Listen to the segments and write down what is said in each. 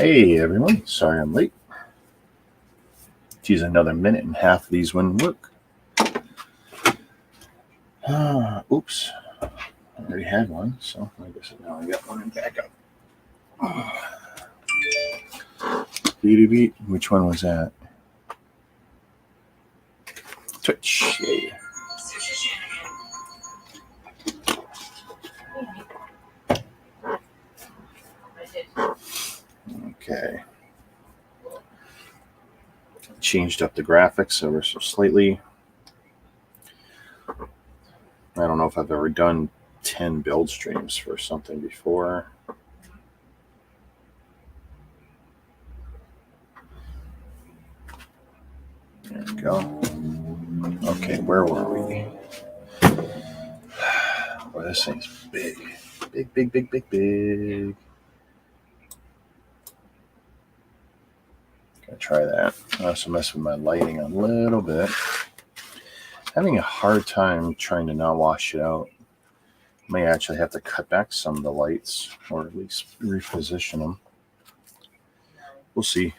Hey everyone, sorry I'm late. Geez, another minute and half of these wouldn't work. Oops, I already had one, so I guess now I got one in backup. Which one was that? Twitch, yeah. Okay. Changed up the graphics ever so slightly. I don't know if I've ever done 10 build streams for something before. There we go. Okay, where were we? Boy, this thing's big. Big. Gonna try that. I also mess with my lighting a little bit. Having a hard time trying to not wash it out. May actually have to cut back some of the lights, or at least reposition them. We'll see.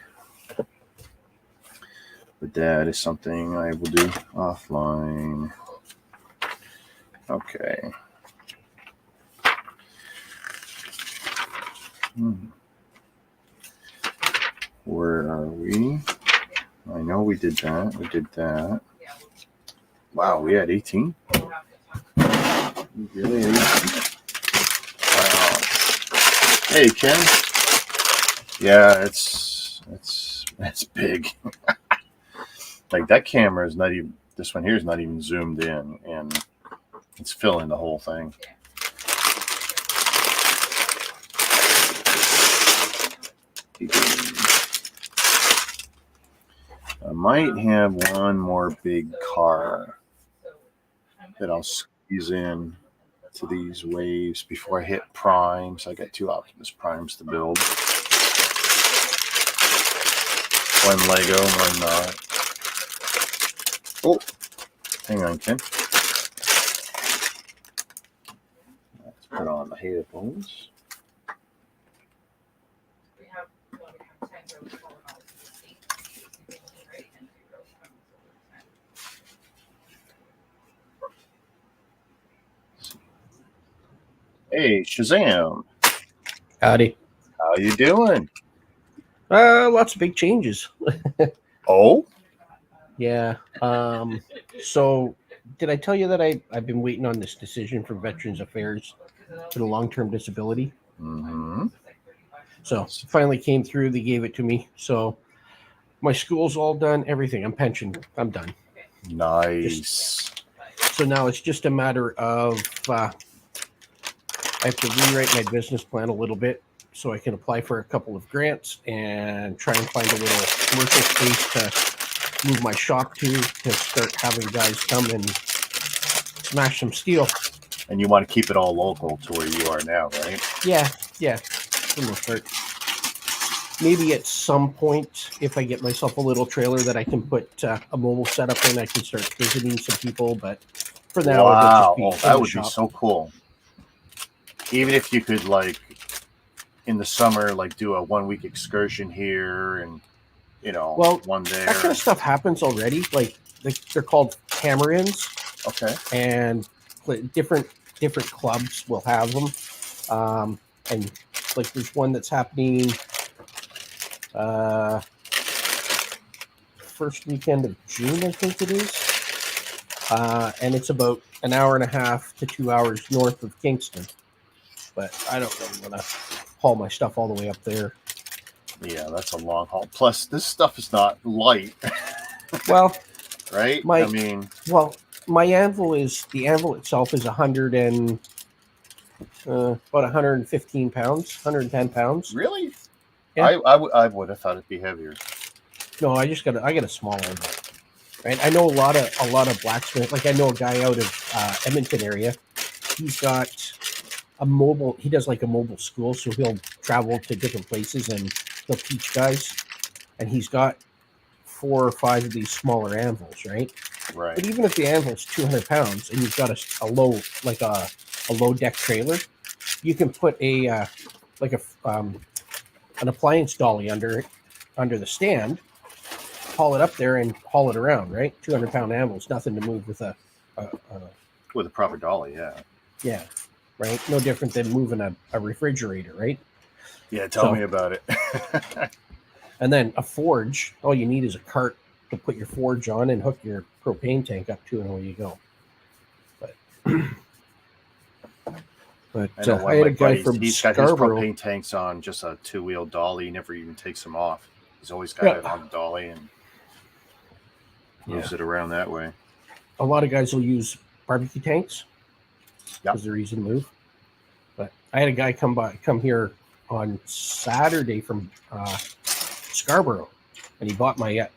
But that is something I will do offline. Okay. Where are we? I know we did that. We did that. Wow, we had 18? Really? 18? Wow. Hey, Ken. Yeah, it's big. Like that camera is not even, this one here is not even zoomed in, and it's filling the whole thing. I might have one more big car that I'll squeeze in to these waves before I hit prime. So I got 2 Optimus Primes to build. One Lego, one not. Oh, hang on, Ken. Let's put on the headphones. Hey, Shazam. Howdy. How you doing? Lots of big changes. Oh? Yeah. So did I tell you that I've been waiting on this decision from Veterans Affairs for the long-term disability? Mm-hmm. So it finally came through. They gave it to me. So my school's all done. Everything. I'm pensioned. I'm done. Nice. So now it's just a matter of I have to rewrite my business plan a little bit so I can apply for a couple of grants and try and find a little commercial space to move my shop to start having guys come and smash some steel. And you want to keep it all local to where you are now, right? Yeah, for the most part. Maybe at some point, if I get myself a little trailer that I can put a mobile setup in, I can start visiting some people. But for now, wow, it'll just be that would be so cool. Even if you could, like, in the summer, like, do a 1-week excursion here and, you know, one there. That kind of stuff happens already. Like, they're called hammer-ins. Okay. And different clubs will have them. And, like, there's one that's happening first weekend of June, I think it is. And it's about an hour and a half to 2 hours north of Kingston. But I don't really want to haul my stuff all the way up there. Yeah, that's a long haul. Plus, this stuff is not light. Well, right? My anvil itself is about 115 pounds, 110 pounds. Really? Yeah. I would have thought it'd be heavier. No, I got a small anvil. Right? I know a lot of blacksmith. Like I know a guy out of Edmonton area. He's got he does like a mobile school, so he'll travel to different places and he'll teach guys. And he's got 4 or 5 of these smaller anvils, right? Right. But even if the anvil's 200 pounds and you've got a low, like a low deck trailer, you can put a an appliance dolly under the stand, haul it up there and haul it around, right? 200-pound animals, nothing to move with a with a proper dolly, yeah. Yeah, right? No different than moving a refrigerator, right? Yeah, tell me about it. And then a forge, all you need is a cart to put your forge on and hook your propane tank up to, and away you go. But I know I had a guy from he's got his Scarborough. propane tanks on just a 2-wheel dolly. He never even takes them off. He's always got it on the dolly and moves it around that way. A lot of guys will use barbecue tanks because they're easy to move. But I had a guy come here on Saturday from Scarborough, and he bought my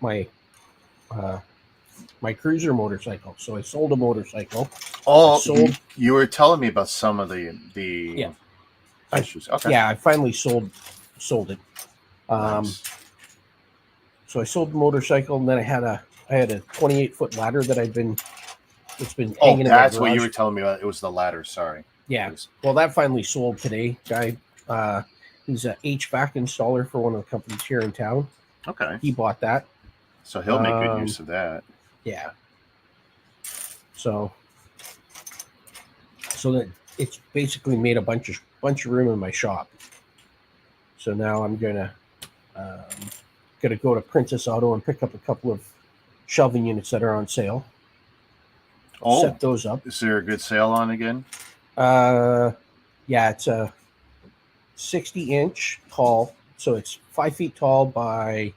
cruiser motorcycle. So I sold a motorcycle. Oh, you were telling me about some of the issues. Okay. Yeah, I finally sold it. Nice. So I sold the motorcycle, and then I had a 28-foot ladder that it's been hanging in my garage. That's what you were telling me about. It was the ladder. Sorry. Yeah. Well, that finally sold today. Guy, he's a HVAC installer for one of the companies here in town. Okay. He bought that. So he'll make good use of that. Yeah. So that it's basically made a bunch of room in my shop. So now I'm gonna go to Princess Auto and pick up a couple of shelving units that are on sale. Set those up. Is there a good sale on again? Yeah, it's a 60-inch tall, so it's 5 feet tall by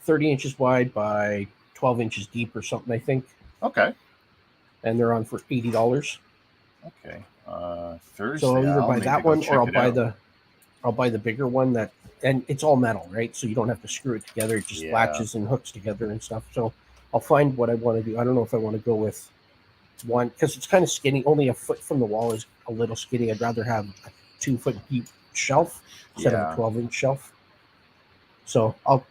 30 inches wide by 12 inches deep or something, I think. Okay. And they're on for $80. Okay. Thursday. So I'll either buy that one or I'll buy the bigger one and it's all metal, right? So you don't have to screw it together. It just latches and hooks together and stuff. So I'll find what I want to do. I don't know if I want to go with one because it's kind of skinny. Only a foot from the wall is a little skinny. I'd rather have a 2-foot deep shelf instead of a 12-inch shelf. So I'll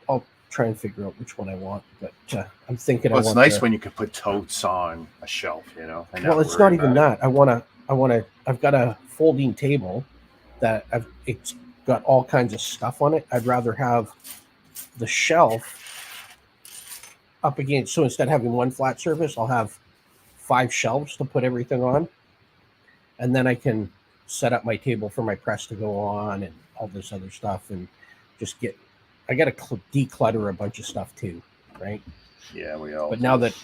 try and figure out which one I want. But I'm thinking. Well, it's nice when you can put totes on a shelf, you know. Well, it's not even that. I've got a folding table that it's got all kinds of stuff on it. I'd rather have the shelf up against. So instead of having one flat surface, I'll have 5 shelves to put everything on, and then I can set up my table for my press to go on and all this other stuff, and just get. I got to declutter a bunch of stuff too, right? Yeah, we all. But now that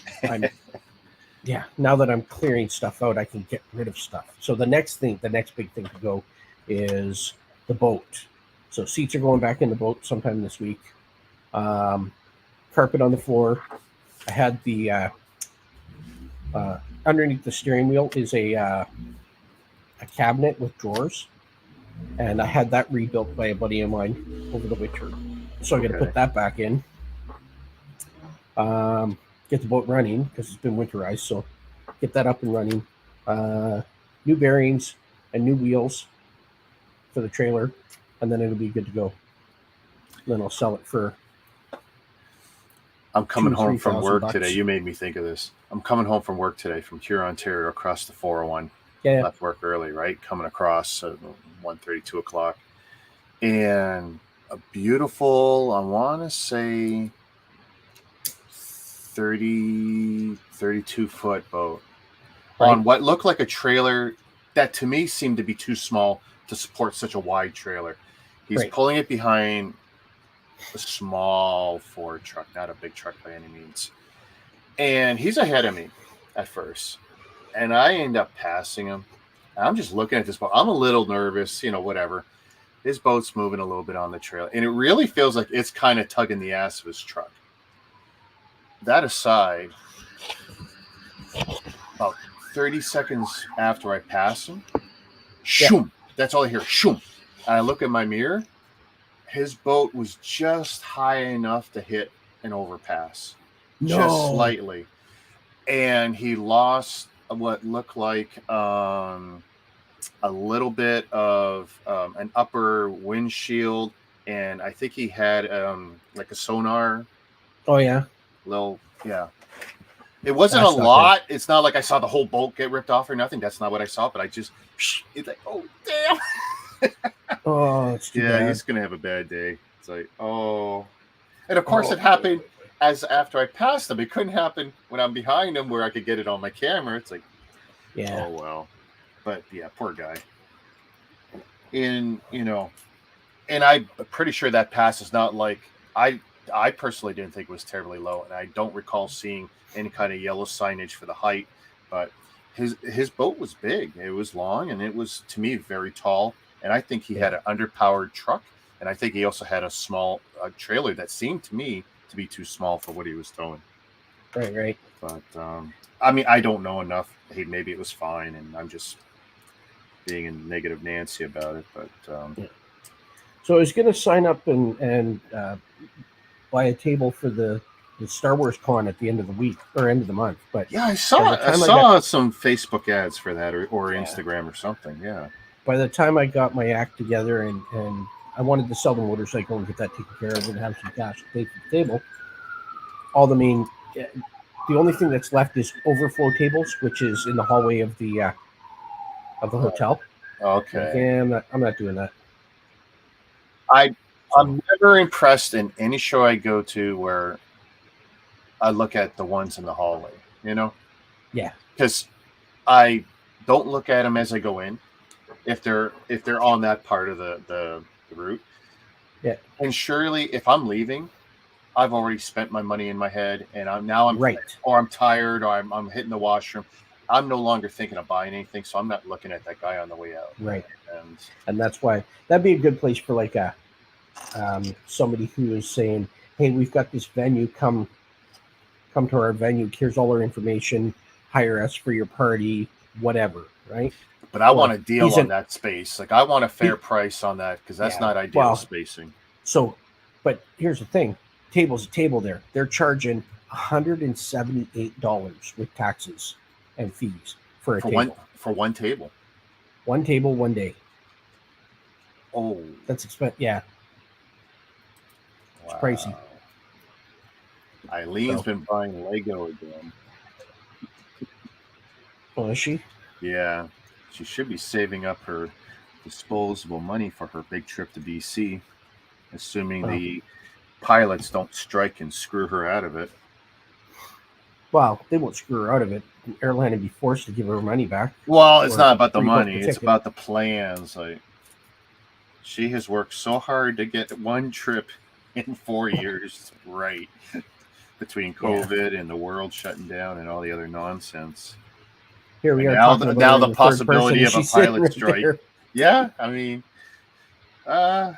I'm clearing stuff out, I can get rid of stuff. So the next big thing to go is the boat. So seats are going back in the boat sometime this week. Carpet on the floor. I had the underneath the steering wheel is a cabinet with drawers, and I had that rebuilt by a buddy of mine over the winter. So I got to put that back in. Get the boat running because it's been winterized. So get that up and running. New bearings and new wheels for the trailer, and then it'll be good to go. Then I'll sell it for. I'm coming home from work today. You made me think of this. I'm coming home from work today from Huron, Ontario, across the 401. Yeah. Left work early, right? Coming across at 1:30, 2 o'clock. And a beautiful, I want to say 32-foot boat on what looked like a trailer that to me seemed to be too small to support such a wide trailer. He's pulling it behind a small Ford truck, not a big truck by any means. And he's ahead of me at first. And I end up passing him. I'm just looking at this boat. I'm a little nervous, whatever. His boat's moving a little bit on the trail. And it really feels like it's kind of tugging the ass of his truck. That aside, about 30 seconds after I pass him, shoom, that's all I hear, shoom. And I look at my mirror. His boat was just high enough to hit an overpass. Just slightly. And he lost what looked like a little bit of an upper windshield, and I think he had like a sonar. Oh yeah. It wasn't a lot. It's not like I saw the whole boat get ripped off or nothing. That's not what I saw, but it's like, oh damn. Oh, it's too bad. He's gonna have a bad day. like, oh. And of course, it happened as after I passed them. It couldn't happen when I'm behind them where I could get it on my camera. It's like, Yeah. oh well. But yeah, poor guy. And and I'm pretty sure that pass is not like I personally didn't think it was terribly low, and I don't recall seeing any kind of yellow signage for the height. But his boat was big. It was long, and it was, to me, very tall. And I think he had an underpowered truck, and I think he also had a small trailer that seemed to me to be too small for what he was towing. Right. But I mean, I don't know enough. Hey, maybe it was fine, and I'm just being a negative Nancy about it. But So I was going to sign up and buy a table for the Star Wars con at the end of the week or end of the month. But yeah, I saw some Facebook ads for that or Instagram or something. Yeah. By the time I got my act together and I wanted to sell the motorcycle and get that taken care of and have some cash to pay for the table, the only thing that's left is overflow tables, which is in the hallway of the hotel. Okay. Yeah, I'm not doing that. I'm never impressed in any show I go to where I look at the ones in the hallway, Yeah. Because I don't look at them as I go in if they're on that part of the route. Yeah. And surely if I'm leaving, I've already spent my money in my head, and I'm right, or I'm tired, or I'm hitting the washroom. I'm no longer thinking of buying anything, so I'm not looking at that guy on the way out. Right. And that's why that'd be a good place for like a somebody who is saying, hey, we've got this venue, come to our venue, here's all our information, hire us for your party, whatever, right? But I want a deal on that space. Like, I want a fair price on that, because that's not ideal spacing. So, but here's the thing. Table's a table there. They're charging $178 with taxes and fees for a table. For one table? One table, one day. Oh. That's expensive. Yeah. It's pricey. Eileen's been buying Lego again. Oh, is she? Yeah. She should be saving up her disposable money for her big trip to BC, assuming the pilots don't strike and screw her out of it. Well, they won't screw her out of it. The airline would be forced to give her money back. Well, it's not about the money. It's about the plans. Like, she has worked so hard to get one trip in 4 years right, between COVID and the world shutting down and all the other nonsense. Here we are. Now the possibility of a pilot strike. There. Yeah, I mean, and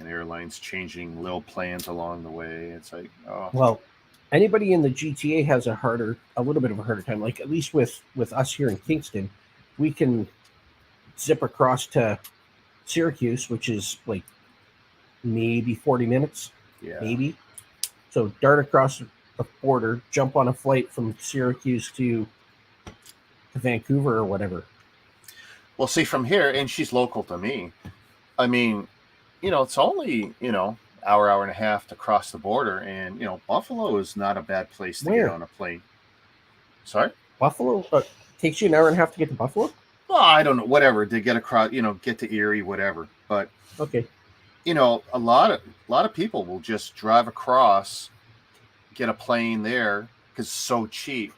airlines changing little plans along the way. It's like, oh. Well, anybody in the GTA has a little bit of a harder time. Like, at least with us here in Kingston, we can zip across to Syracuse, which is like maybe 40 minutes. Yeah. Maybe. So dart across the border, jump on a flight from Syracuse to Vancouver or whatever. Well, see, from here, and she's local to me. I mean, it's only, hour and a half to cross the border. And, Buffalo is not a bad place to get on a plane. Sorry? Buffalo? Takes you an hour and a half to get to Buffalo? Well, I don't know. Whatever. To get across, get to Erie, whatever. But, okay. A lot of people will just drive across, get a plane there because it's so cheap,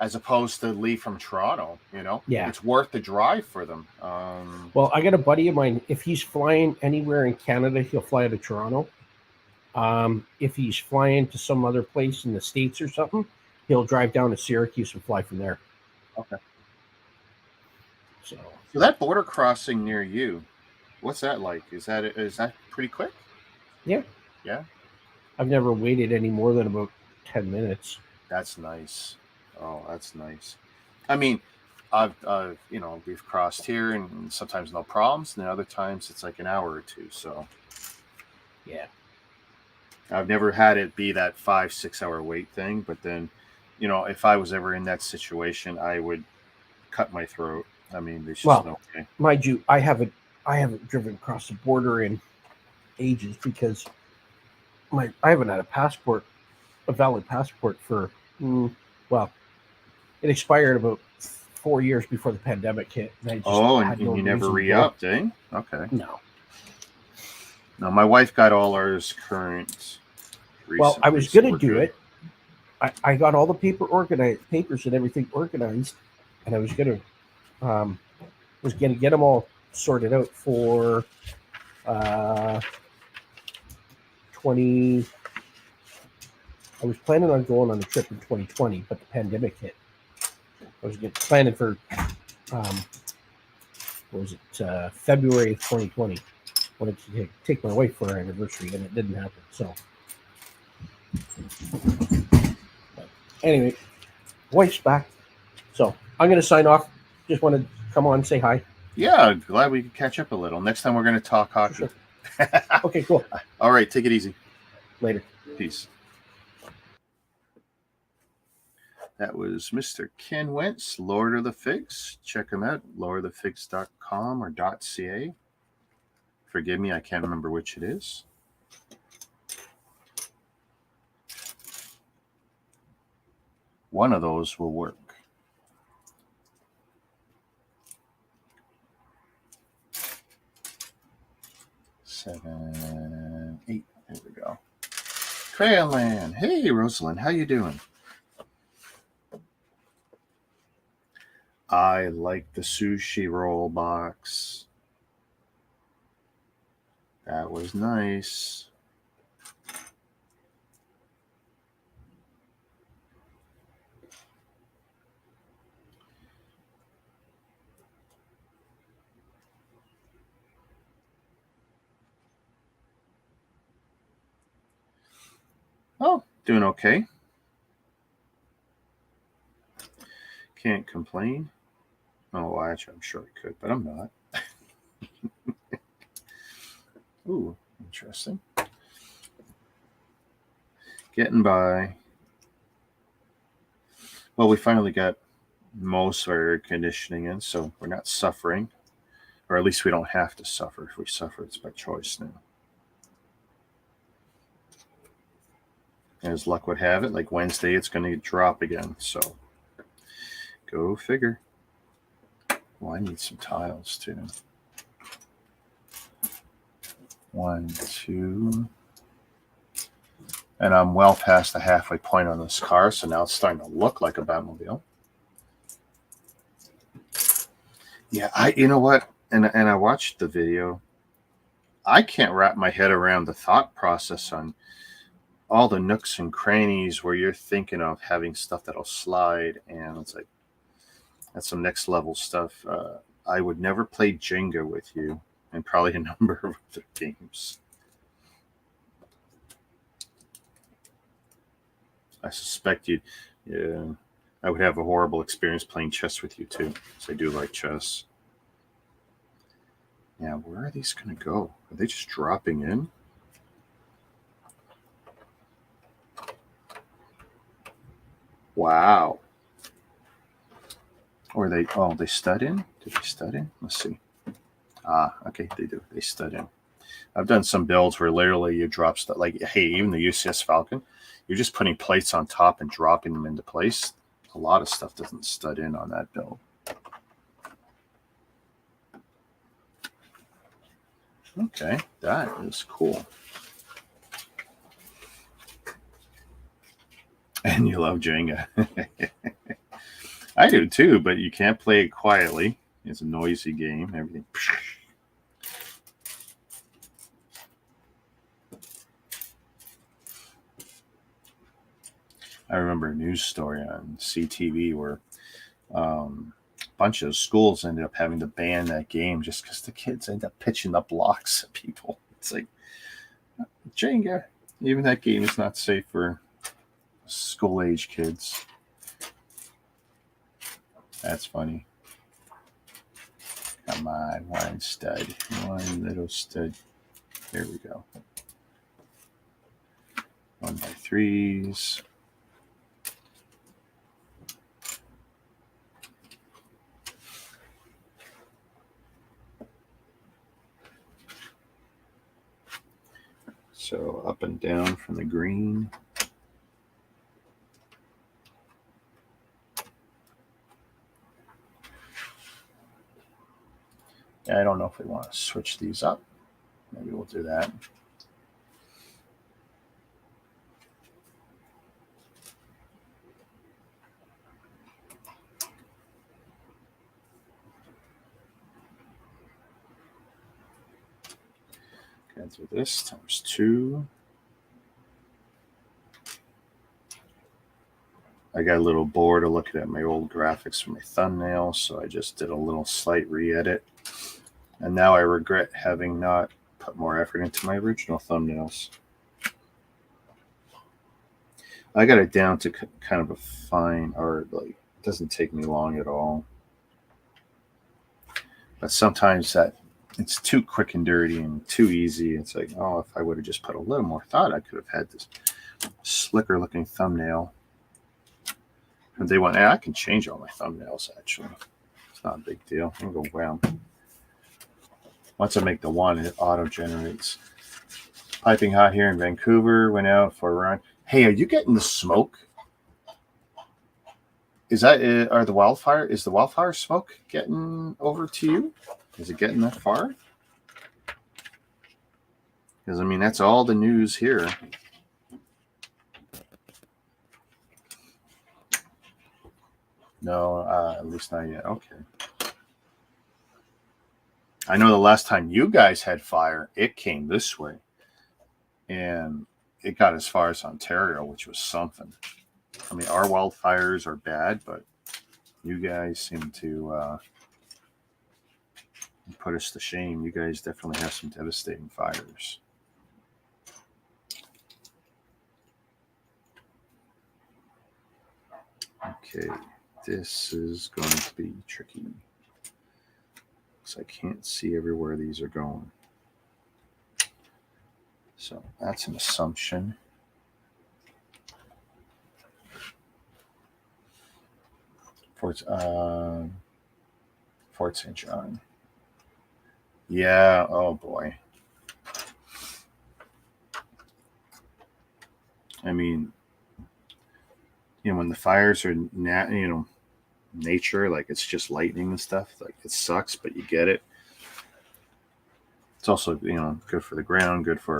as opposed to leave from Toronto. Yeah, it's worth the drive for them. Well, I got a buddy of mine. If he's flying anywhere in Canada, he'll fly to Toronto. If he's flying to some other place in the States or something, he'll drive down to Syracuse and fly from there. Okay. So that border crossing near you, what's that like? Is that pretty quick? Yeah. Yeah. I've never waited any more than about 10 minutes. That's nice. Oh, that's nice. I mean, we've crossed here and sometimes no problems, and then other times it's like an hour or two. So, yeah, I've never had it be that 5-6 hour wait thing. But then, if I was ever in that situation, I would cut my throat. I mean, there's just no way. Mind you, I haven't driven across the border in ages because I haven't had a valid passport for it expired about 4 years before the pandemic hit. And I just and had no you never reason to re-upped, eh? Okay. go. No, my wife got all ours current recently. Well, I was so going to we're do good. it. I got all the papers and everything organized, and I was going to get them all sorted out for 20. I was planning on going on a trip in 2020, but the pandemic hit. I was planning for February of 2020. Wanted to take my wife for our anniversary, and it didn't happen. So, but anyway, wife's back. So I'm going to sign off. Just wanted to come on and say hi. Yeah, glad we could catch up a little. Next time we're going to talk hockey. Sure. Okay, cool. All right, take it easy. Later. Peace. That was Mr. Ken Wentz, Lord of the Figs. Check him out, lordofthefigs.com or .ca. Forgive me, I can't remember which it is. One of those will work. Seven, 8. There we go. Crayonland. Hey, Rosalind, how you doing? I like the sushi roll box. That was nice. Oh, doing okay. Can't complain. Oh, actually, I'm sure I could, but I'm not. Ooh, interesting. Getting by. Well, we finally got most of our air conditioning in, so we're not suffering. Or at least we don't have to suffer. If we suffer, it's by choice now. As luck would have it, like Wednesday, it's going to drop again. So, go figure. Well, I need some tiles too. 1, 2. And I'm well past the halfway point on this car, so now it's starting to look like a Batmobile. Yeah, you know what? And I watched the video. I can't wrap my head around the thought process on all the nooks and crannies where you're thinking of having stuff that'll slide, and it's like that's some next level stuff. I would never play Jenga with you, and probably a number of other games. I suspect you'd. Yeah, I would have a horrible experience playing chess with you too, because I do like chess. Yeah, where are these going to go? Are they just dropping in? Wow. Or they stud in? Did they stud in? Let's see. Okay, they do. They stud in. I've done some builds where literally you drop stuff, like, hey, even the UCS Falcon, you're just putting plates on top and dropping them into place. A lot of stuff doesn't stud in on that build. Okay, that is cool. And you love Jenga. I do too, but you can't play it quietly. It's a noisy game. Everything. I remember a news story on CTV where a bunch of schools ended up having to ban that game just because the kids end up pitching up blocks at people. It's like, Jenga. Even that game is not safe for school-age kids. That's funny. Come on, one stud. One little stud. There we go. 1x3s. So up and down from the green. Yeah, I don't know if we want to switch these up. Maybe we'll do that. Go through this times 2. I got a little bored of looking at my old graphics for my thumbnails, so I just did a little slight re-edit. And now I regret having not put more effort into my original thumbnails. I got it down to kind of a fine, or like, it doesn't take me long at all. But sometimes that it's too quick and dirty and too easy. It's like, oh, if I would have just put a little more thought, I could have had this slicker looking thumbnail. And they want, I can change all my thumbnails actually. It's not a big deal. I can go, wow. Once I make the one, it auto generates. Piping hot here in Vancouver. Went out for a run. Hey, are you getting the smoke? Is that are the wildfire? Is the wildfire smoke getting over to you? Is it getting that far? Because I mean, that's all the news here. No, at least not yet. Okay. I know the last time you guys had fire, it came this way, and it got as far as Ontario, which was something. I mean, our wildfires are bad, but you guys seem to put us to shame. You guys definitely have some devastating fires. Okay, this is going to be tricky because I can't see everywhere these are going. So that's an assumption. Fort St. John. Yeah, oh boy. I mean, when the fires are nature, like it's just lightning and stuff, like it sucks, but you get it. It's also, good for the ground, good for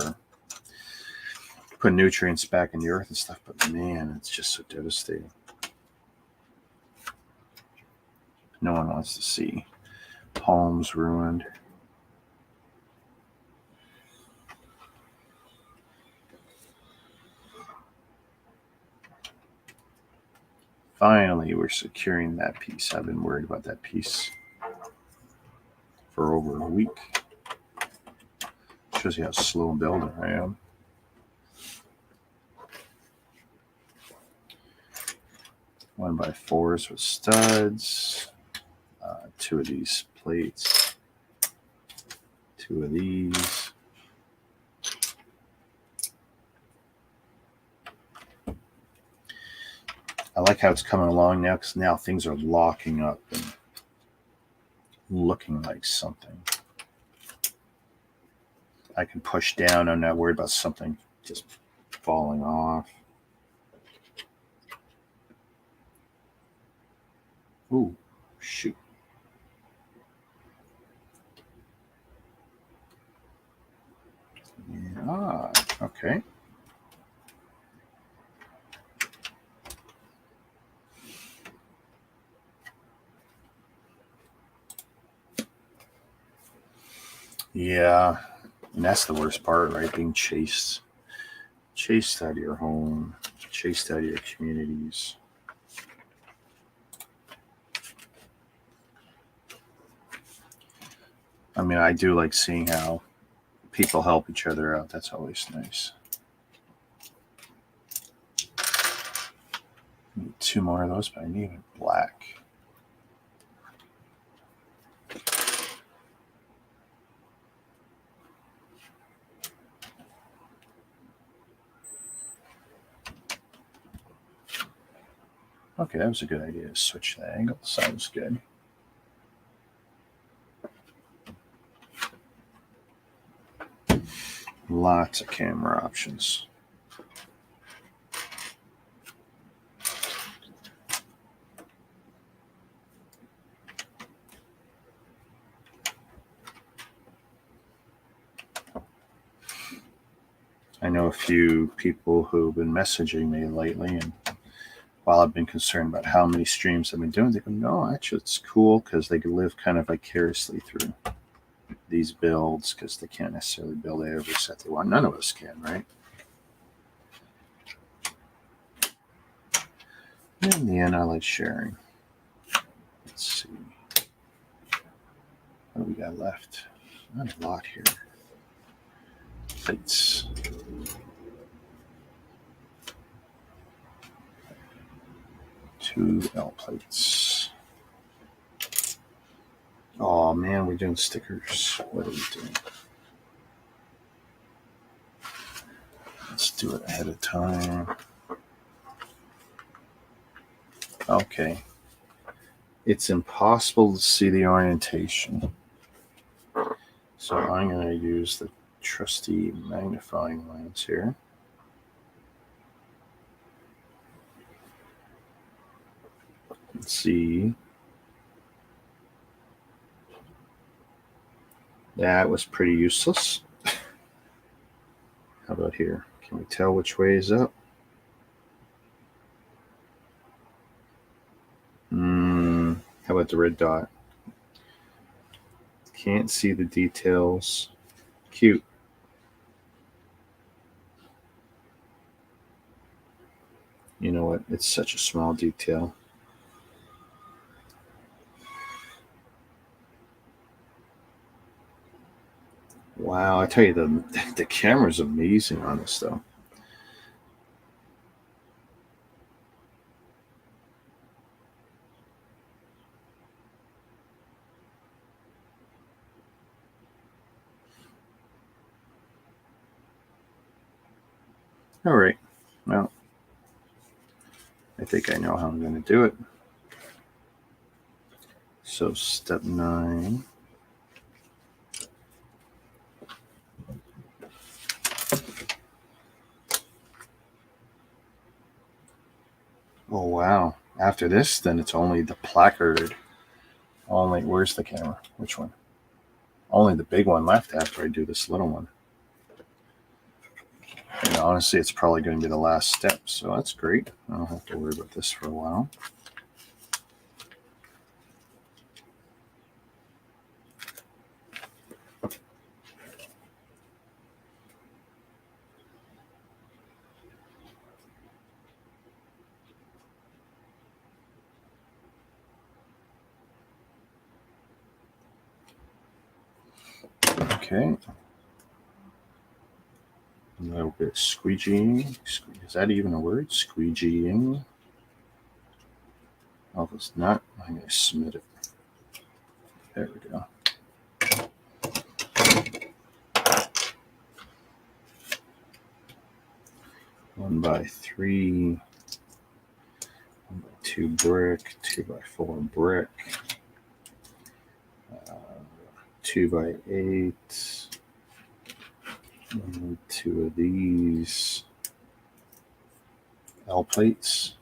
putting nutrients back in the earth and stuff, but man, it's just so devastating. No one wants to see homes ruined. Finally, we're securing that piece. I've been worried about that piece for over a week. Shows you how slow building I am. One by 4s with studs. 2 of these plates. 2 of these. I like how it's coming along now because now things are locking up and looking like something. I can push down. I'm not worried about something just falling off. Ooh, shoot. Yeah, okay. Yeah, and that's the worst part, right? Being chased out of your home, chased out of your communities. I mean, I do like seeing how people help each other out. That's always nice. Need 2 more of those, but I need it black. Okay, that was a good idea to switch the angle. Sounds good. Lots of camera options. I know a few people who've been messaging me lately, and while I've been concerned about how many streams I've been doing, they go, no, actually it's cool because they can live kind of vicariously through these builds because they can't necessarily build every set they want. None of us can, right? In the end, I like sharing. Let's see. What do we got left? Not a lot here. Plates. Two L plates. Oh man, we're doing stickers. What are we doing? Let's do it ahead of time. Okay. It's impossible to see the orientation. So I'm going to use the trusty magnifying lens here. Let's see. That was pretty useless. How about here? Can we tell which way is up? How about the red dot? Can't see the details. Cute. You know what? It's such a small detail. Wow, I tell you, the camera's amazing on this, though. All right. Well, I think I know how I'm going to do it. So step 9. Oh, wow. After this, then it's only the placard. Where's the camera? Which one? Only the big one left after I do this little one. And honestly, it's probably going to be the last step, so that's great. I don't have to worry about this for a while. Okay. A little bit of squeegeeing. Is that even a word? Squeegeeing. Oh, if it's not, I'm going to submit it. There we go. One by 3, 1x2 brick, 2x4 brick, 2x8. And 2 of these L plates.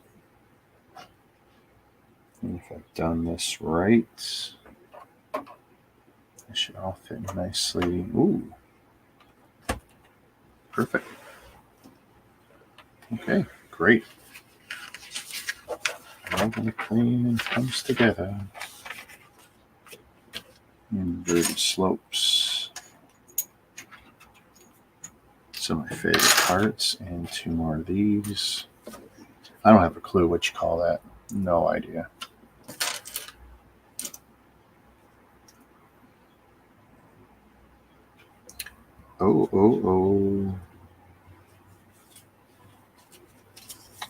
And if I've done this right, they should all fit nicely. Ooh, perfect. Okay, great. All going to clean and comes together. Inverted slopes. Some of my favorite parts, and 2 more of these. I don't have a clue what you call that. No idea. Oh.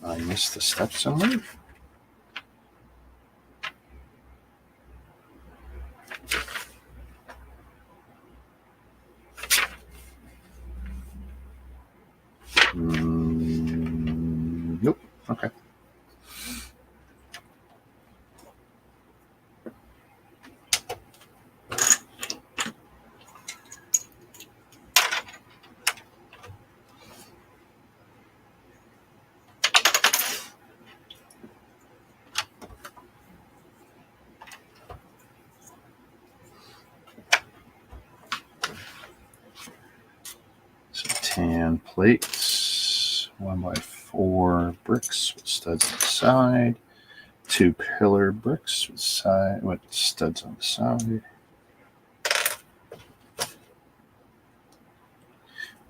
I missed a step somewhere. Nope. Okay. Fan plates, 1x4 bricks with studs on the side, 2 pillar bricks with studs on the side.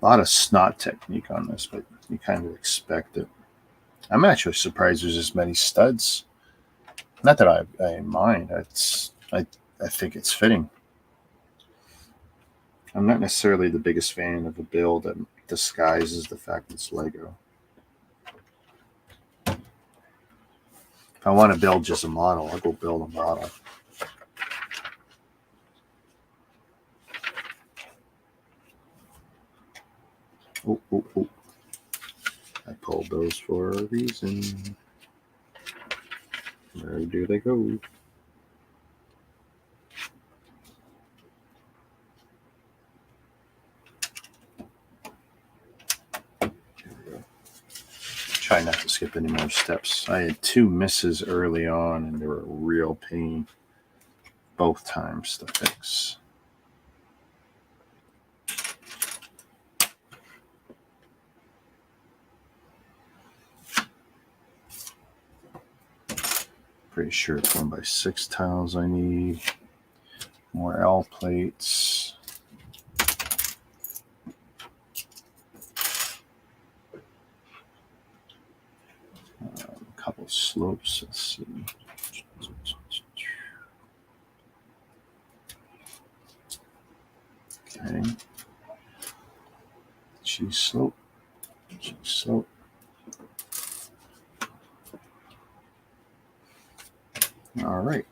A lot of snot technique on this, but you kind of expect it. I'm actually surprised there's this many studs. Not that I mind. I think it's fitting. I'm not necessarily the biggest fan of a build that disguises the fact it's Lego. If I want to build just a model, I'll go build a model. Oh. I pulled those for a reason. Where do they go? Try not to skip any more steps. I had 2 misses early on, and they were a real pain both times to fix. Pretty sure it's 1x6 tiles I need. More L plates. A couple slopes. Let's see. Okay. G slope. All right.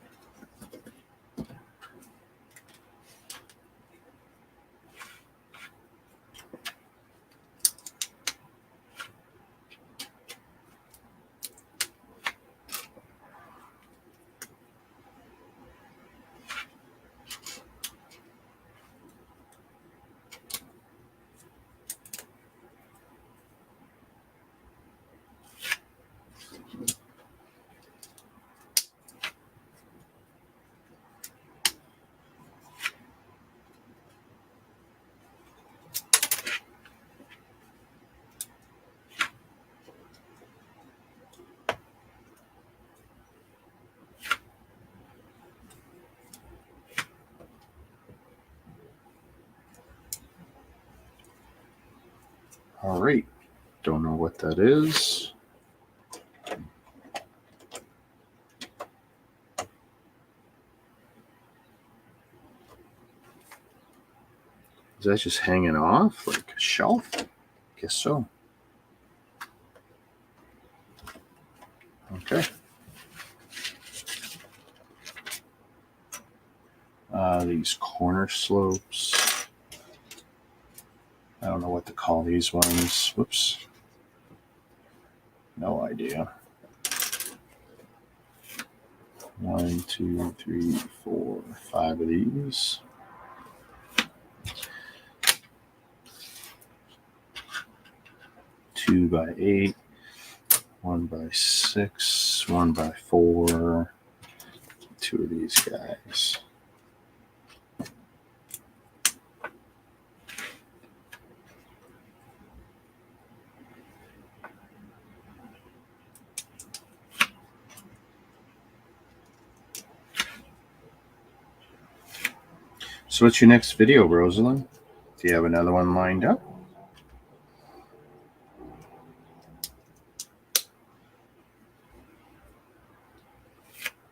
All right. Don't know what that is. Is that just hanging off like a shelf? Guess so. Okay. These corner slopes. I don't know what to call these ones. Whoops. No idea. 1, 2, 3, 4, 5 of these. Two by 8, 1 by 6, 1 by 4. 2 of these guys. So what's your next video, Rosalind? Do you have another one lined up?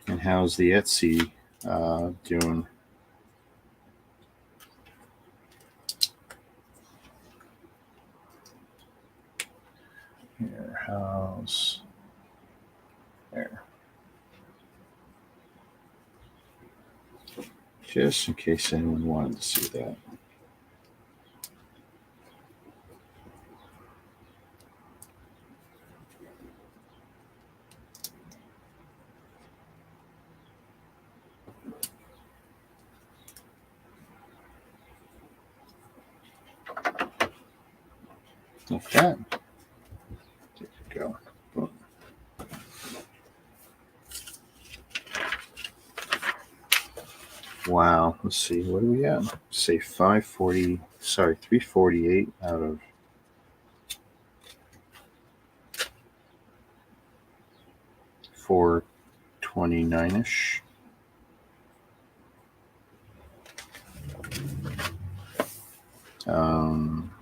And how's the Etsy doing? Here, how's there? Just in case anyone wanted to see that. Like that. There we go. Boom. Wow. Let's see. What do we have? Say 540. Sorry, 348 out of $4.29ish. Um,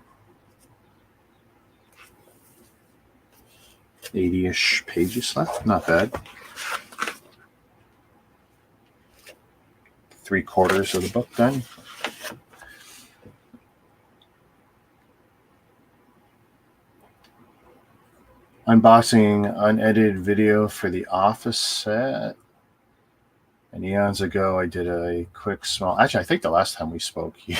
80-ish pages left. Not bad. 3/4 of the book done. Unboxing unedited video for the Office set. And eons ago, I did a quick small... Actually, I think the last time we spoke, you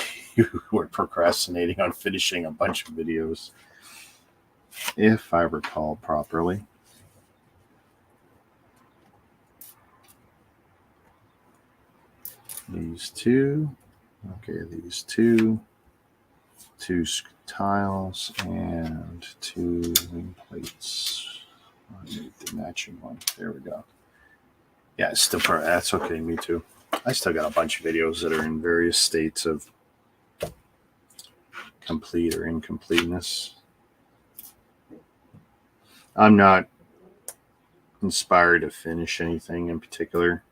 were procrastinating on finishing a bunch of videos, if I recall properly. These two. Okay, these two tiles and 2 wing plates. I need the matching one. There we go. Yeah, it's still that's okay. Me too. I still got a bunch of videos that are in various states of complete or incompleteness. I'm not inspired to finish anything in particular.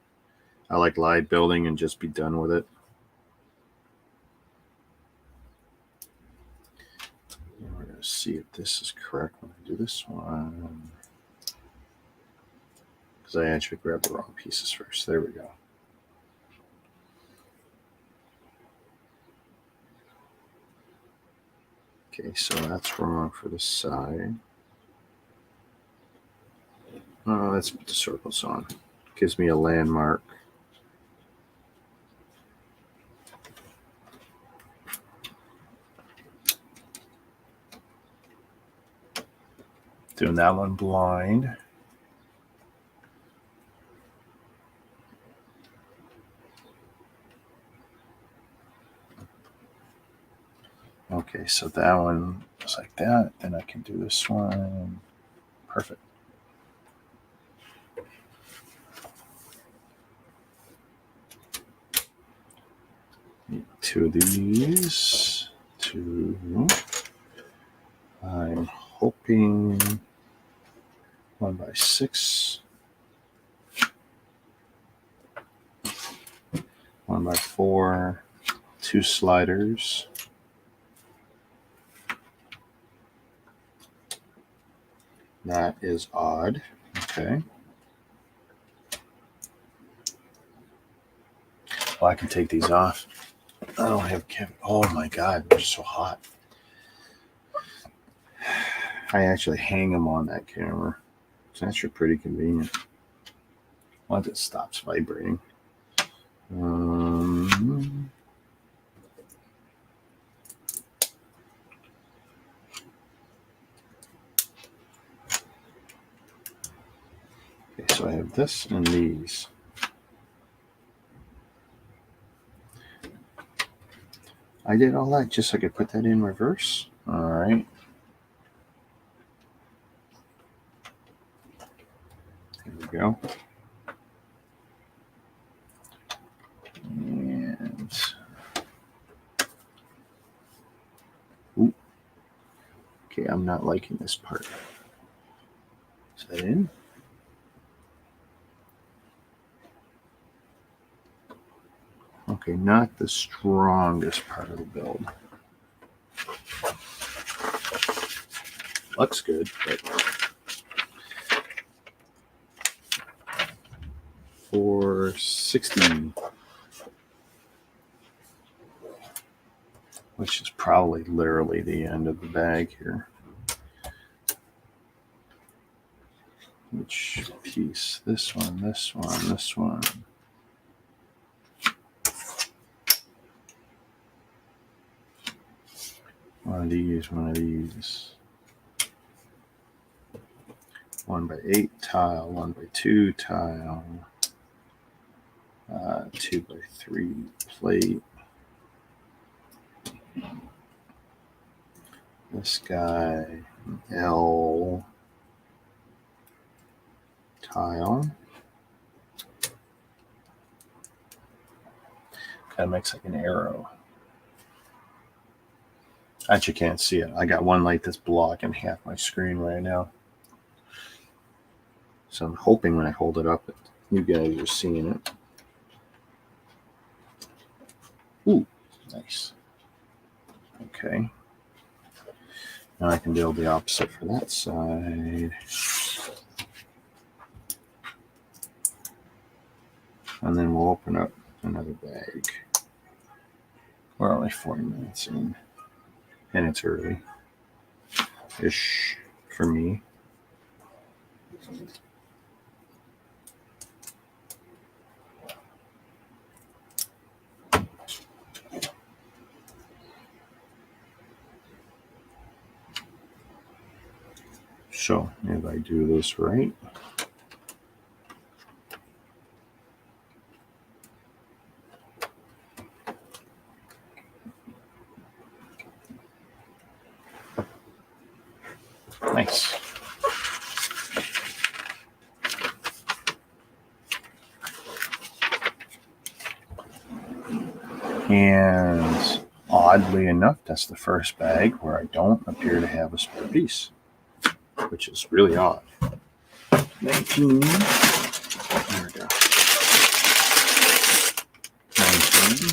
I like live building and just be done with it. We're going to see if this is correct when I do this one. Because I actually grabbed the wrong pieces first. There we go. Okay, so that's wrong for the side. Oh, let's put the circles on. Gives me a landmark. Doing that one blind. Okay, so that one is like that. Then I can do this one. Perfect. Need 2 of these. 2. I'm hoping 1x6. 1x4. 2 sliders. That is odd. Okay. Well, I can take these off. I don't have oh my God, they're so hot. I actually hang them on that camera. It's actually pretty convenient. Once it stops vibrating. Okay, so I have this and these. I did all that just so I could put that in reverse. All right. There we go. And ooh. Okay, I'm not liking this part. Is that in? Okay, not the strongest part of the build. Looks good, but 460, which is probably literally the end of the bag here. Which piece? This one, this one, this one. One of these, one of these. 1x8 tile, 1x2 tile, 2x3 plate. This guy, L tile. Kind of makes like an arrow. Actually, can't see it. I got one light that's blocking half my screen right now. So I'm hoping when I hold it up, you guys are seeing it. Ooh, nice. Okay. Now I can do the opposite for that side. And then we'll open up another bag. We're only 40 minutes in, and it's early-ish for me. So if I do this right, nice. And oddly enough, that's the first bag where I don't appear to have a spare piece, which is really odd. 19. There we go. 19.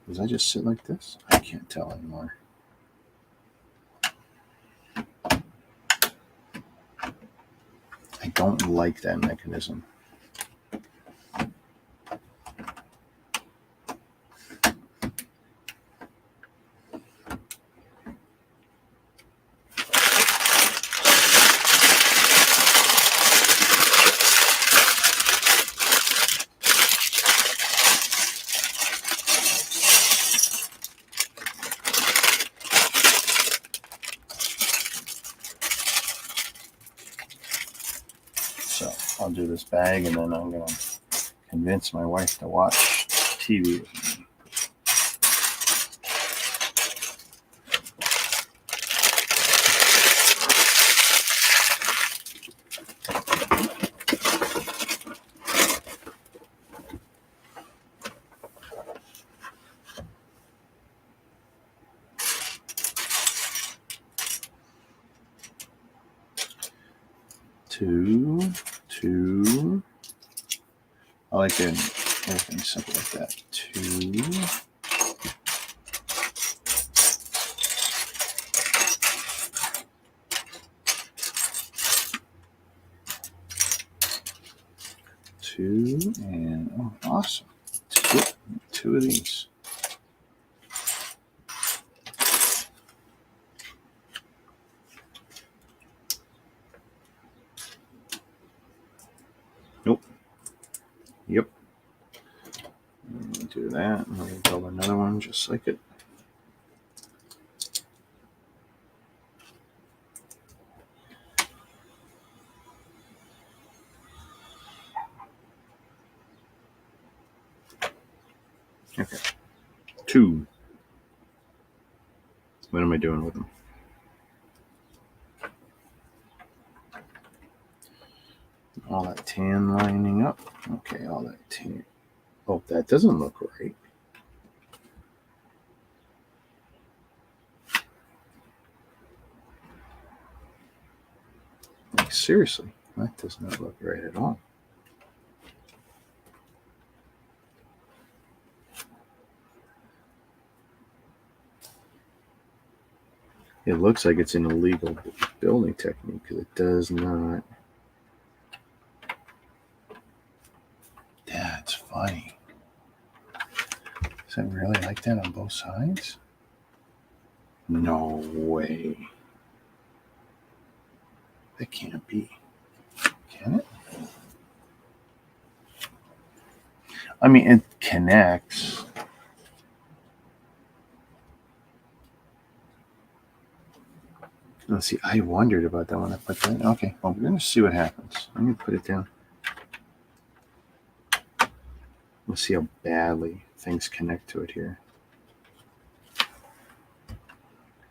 Does I just sit like this? I can't tell anymore. I don't like that mechanism. So I'll do this bag, and then I'm going to convince my wife to watch TV with me. Two. I like it. Everything simple like that. 2. Two, and oh, awesome. Two of these. Nope. Yep. Do that, and we'll build another one just like it. Okay. 2. What am I doing with them? All that tan lining up. Okay, all that tan. Oh, that doesn't look right. Like, seriously, that does not look right at all. It looks like it's an illegal building technique because it does not. That's funny. Is it really like that on both sides? No way. That can't be. Can it? I mean, it connects. Let's see. I wondered about that when I put that in. Okay, well, we're going to see what happens. I'm going to put it down. We'll see how badly things connect to it here.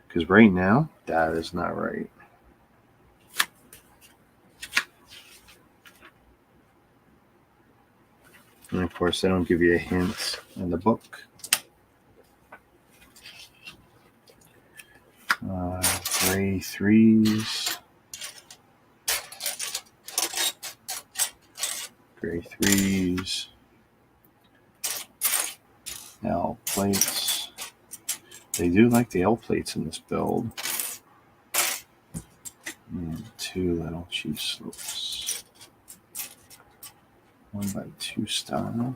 Because right now, that is not right. And of course, they don't give you a hint in the book. gray 3s. Gray 3s. L plates. They do like the L plates in this build. And 2 little chief slopes. 1x2 style.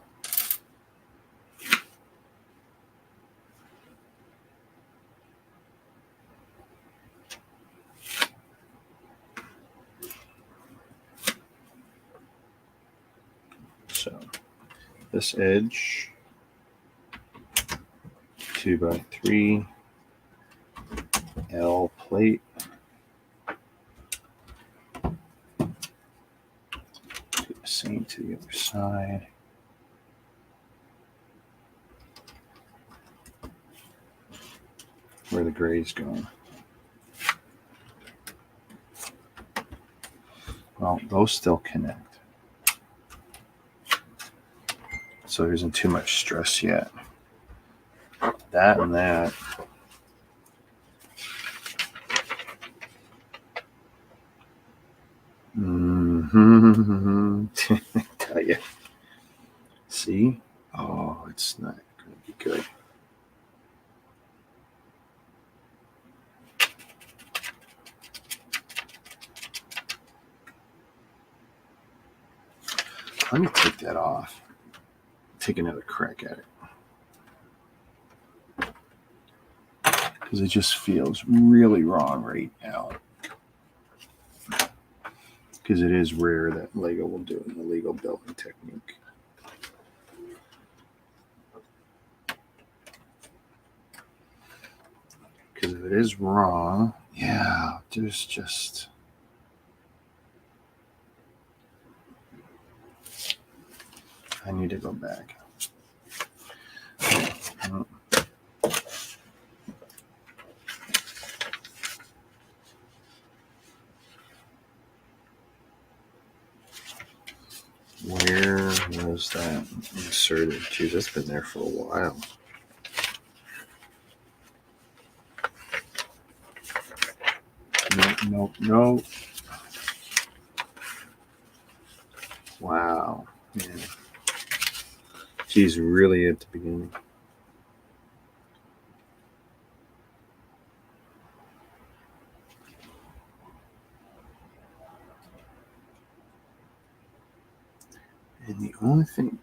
So this edge, 2x3 L plate. Do the same to the other side. Where the gray's going. Well, those still connect. So there isn't too much stress yet. That and that. Tell you. See? Oh, it's not going to be good. Let me take that off. Take another crack at it. Because it just feels really wrong right now. Because it is rare that Lego will do an illegal building technique. Because if it is wrong, yeah, there's just... I need to go back. Where was that inserted? Geez, that's been there for a while. Nope. Wow. Yeah. Geez, really at the beginning. And the only thing...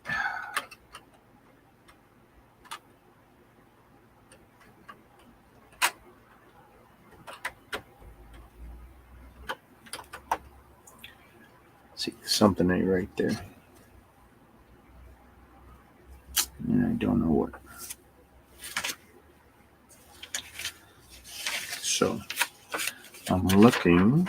See, something ain't right there. And I don't know what. So, I'm looking.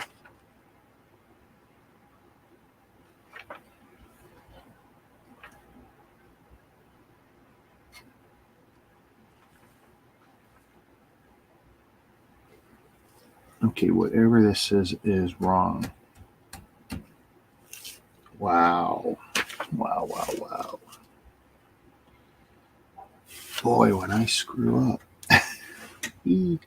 Okay, whatever this is wrong. Wow. Boy, when I screw up. Is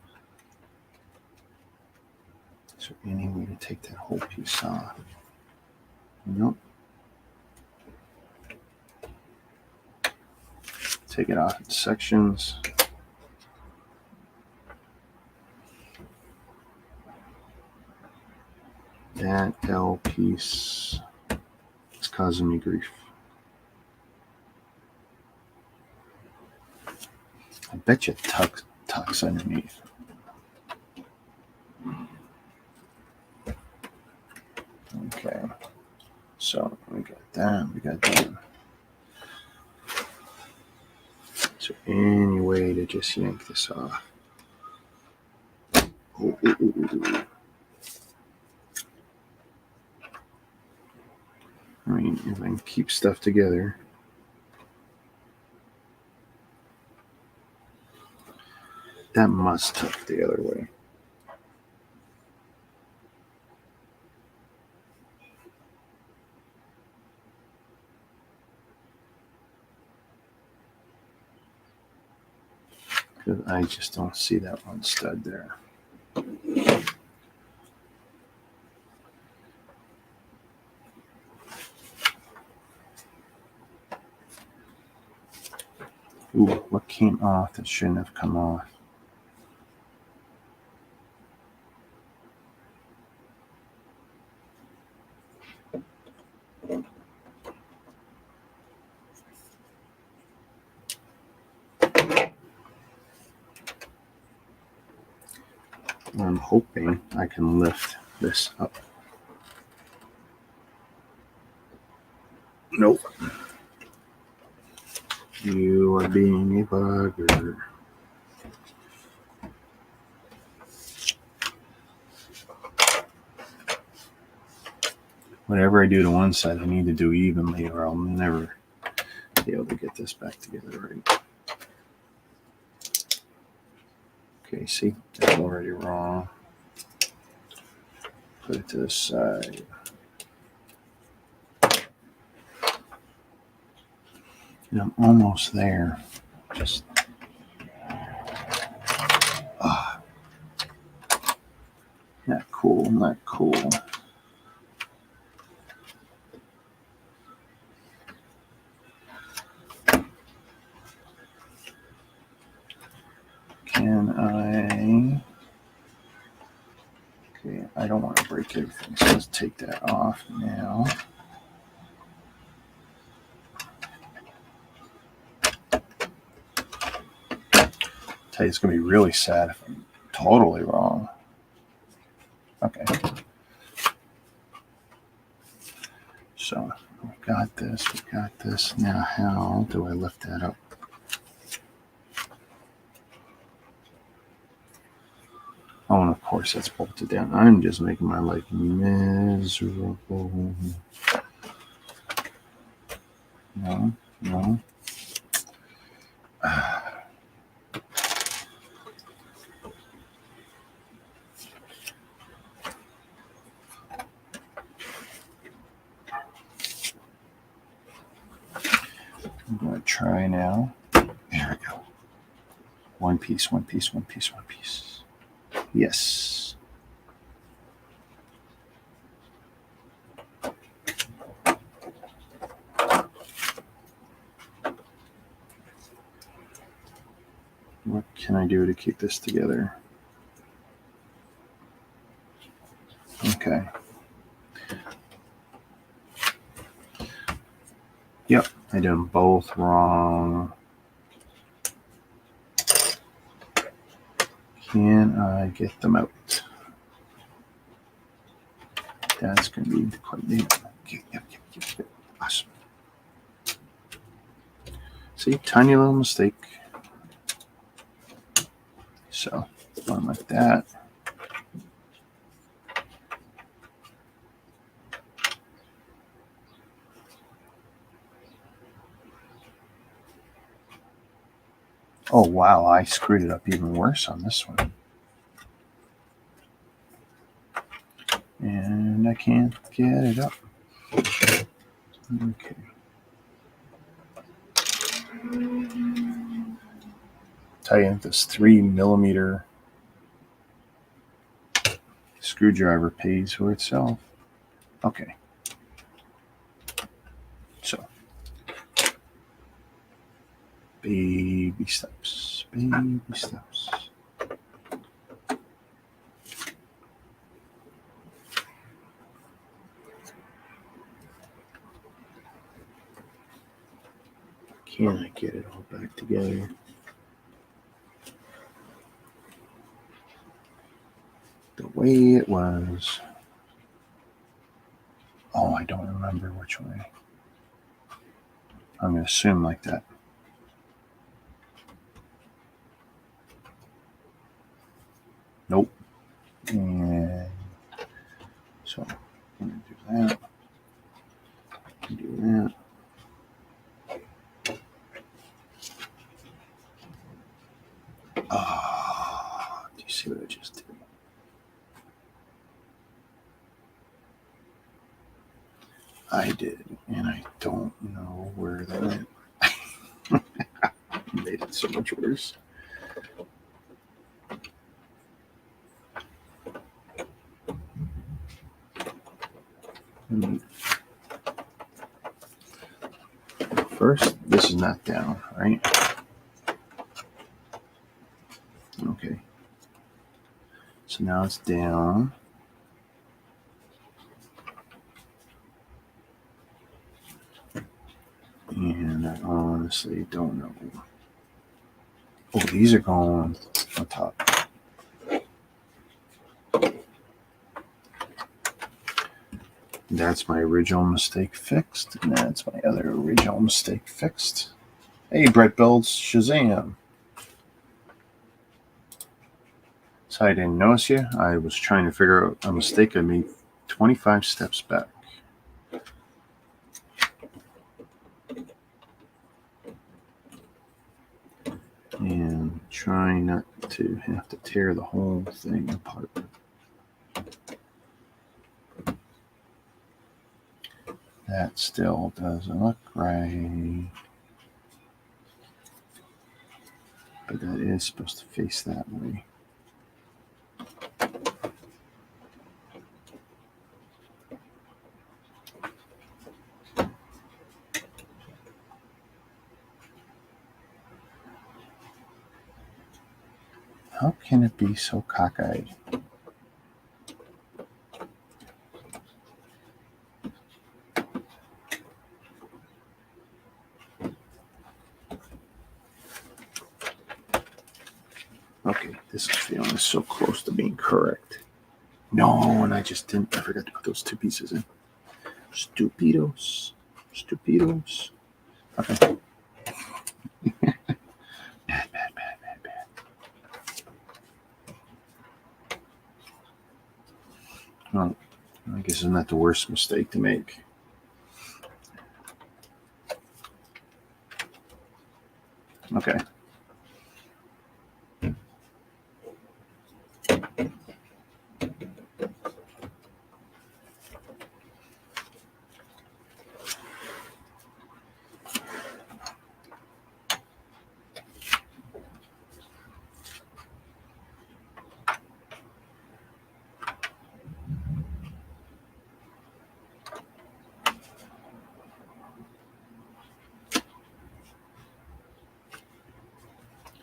there any way to take that whole piece off? Nope. Take it off in sections. That L piece is causing me grief. I bet you tucks underneath. Okay. So we got that. Is there any way to just yank this off? Ooh. I mean, if I can keep stuff together. That must tuck the other way. Because I just don't see that one stud there. Ooh, what came off that shouldn't have come off? I'm hoping I can lift this up. Nope. You are being a bugger. Whatever I do to one side, I need to do evenly, or I'll never be able to get this back together right. Okay, see, that's already wrong. Put it to the side. And I'm almost there. Just not cool, not cool. Can I? Okay, I don't want to break everything, so let's take that off now. Tell you, it's going to be really sad if I'm totally wrong. Okay. So we've got this, we've got this. Now, how do I lift that up? Oh, and of course that's bolted down. I'm just making my life miserable. No, no. I'm going to try now. There we go. One piece, one piece, one piece, one piece. Yes. What can I do to keep this together? Okay. Yep, I did them both wrong. Can I get them out? That's going to be quite neat. Yep. Awesome. See, tiny little mistake. So, one like that. Oh, wow, I screwed it up even worse on this one. And I can't get it up. Okay. Tell you, this 3mm screwdriver pays for itself. Okay. So, baby steps, baby steps. Can I get it all back together? The way it was. Oh, I don't remember which way. I'm going to assume like that. Nope. And so I'm going to do that. Do that. Oh, do you see what I just did? I did, and I don't know where that went. Made it so much worse. First, this is not down, right? So now it's down. And I honestly don't know. Oh, these are going on top. That's my original mistake fixed. And that's my other original mistake fixed. Hey, Brett builds Shazam. So I didn't notice you. I was trying to figure out a mistake I made 25 steps back. And trying not to have to tear the whole thing apart. That still doesn't look right. But that is supposed to face that way. How can it be so cockeyed? Okay, this is feeling so close to being correct. No, and I just didn't. I forgot to put those two pieces in. Stupidos. Stupidos. Okay. Bad. Well, I guess isn't that the worst mistake to make? Okay.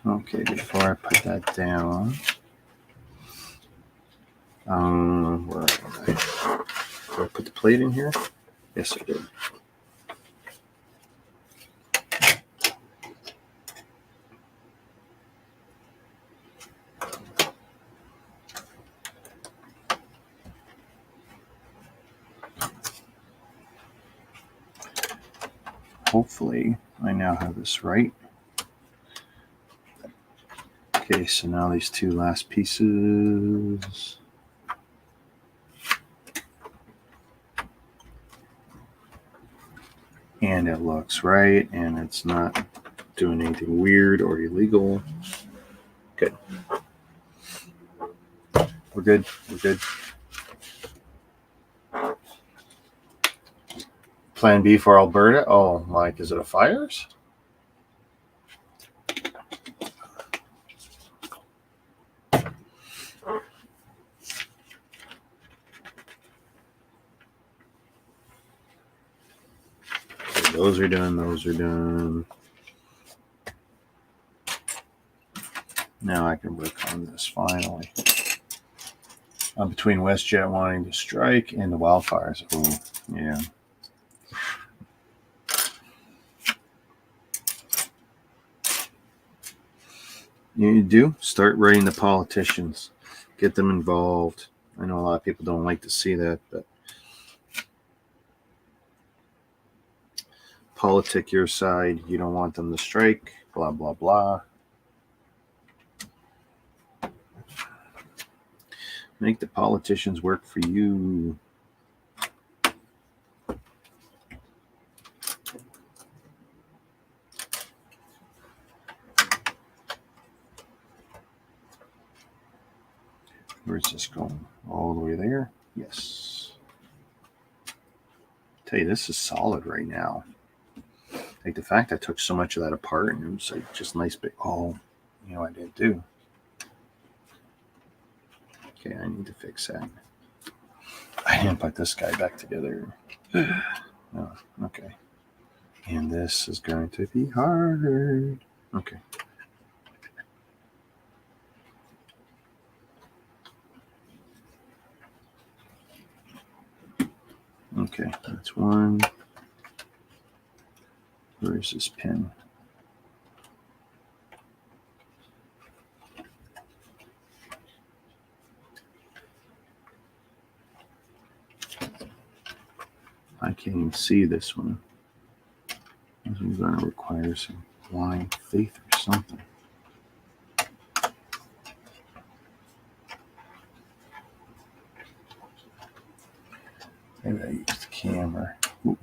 Okay, before I put that down, where am I? Did I put the plate in here? Yes, I did. Hopefully, I now have this right. Okay, so now these two last pieces. And it looks right, and it's not doing anything weird or illegal. Good. We're good. We're good. Plan B for Alberta. Oh, Mike, is it a fires? Okay, those are done. Those are done. Now I can work on this finally. Between WestJet wanting to strike and the wildfires. Oh, yeah. You do start writing the politicians, get them involved. I know a lot of people don't like to see that, but politic your side. You don't want them to strike. Blah blah blah. Make the politicians work for you. Where's this going? All the way there? Yes. Tell you, this is solid right now. Like the fact I took so much of that apart and it was like just nice big. Oh, you know what I did do? Okay, I need to fix that. I didn't put this guy back together. Oh, okay. And this is going to be hard. Okay. Okay, that's one. Where is this pin? I can't even see this one. This one's going to require some blind faith or something. Maybe I used the camera. Ooh.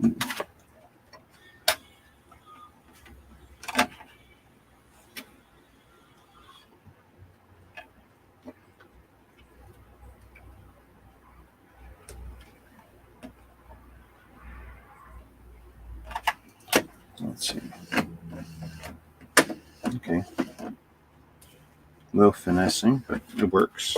Let's see. Okay. A little finessing, but it works.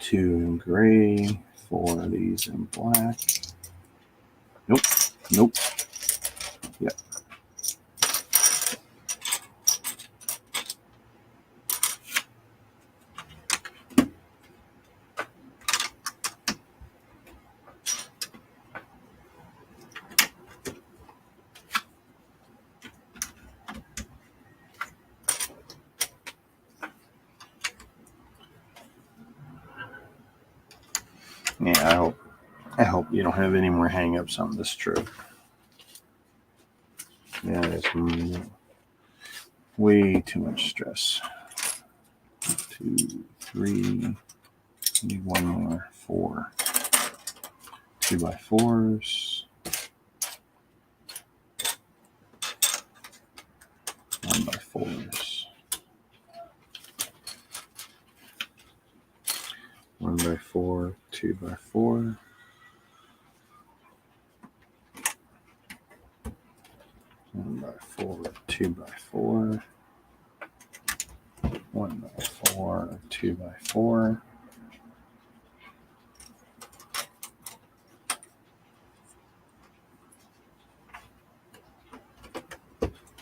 Two in gray, four of these in black. Nope. Nope. Yep. Yeah, I hope you don't have any more hang-ups on this trip. Yeah, it's way too much stress. 2, 3, need one more, 4. 2x4s. 1x4s. 1x4, 2x4. 1x4, 2x4. 1x4, 2x4.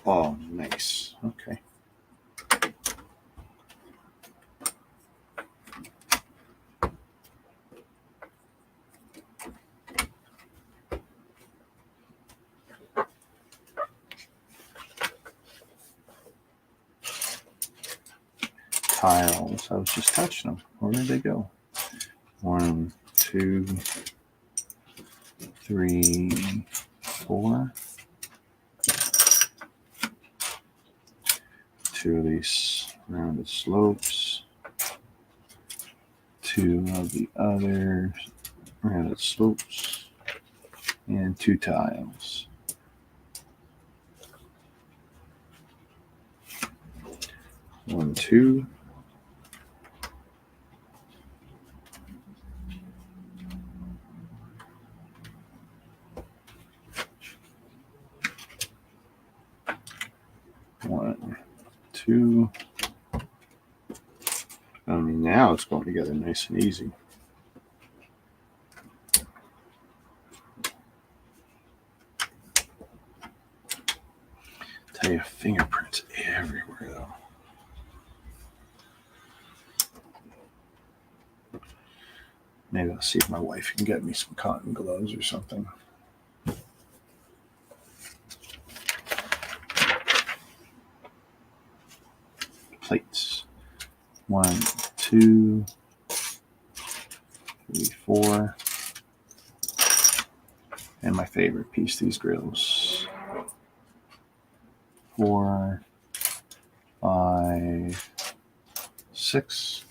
Oh, nice. Okay. Tiles. I was just touching them. Where did they go? 1, 2, 3, 4. 2 of these rounded slopes. 2 of the other rounded slopes. And 2 tiles. 1, 2. 1, 2. I mean, now it's going together nice and easy. Tell you, fingerprints everywhere though. Maybe I'll see if my wife can get me some cotton gloves or something. Plates. 1, 2, 3, 4. And my favorite piece, these grills. 4, 5, 6.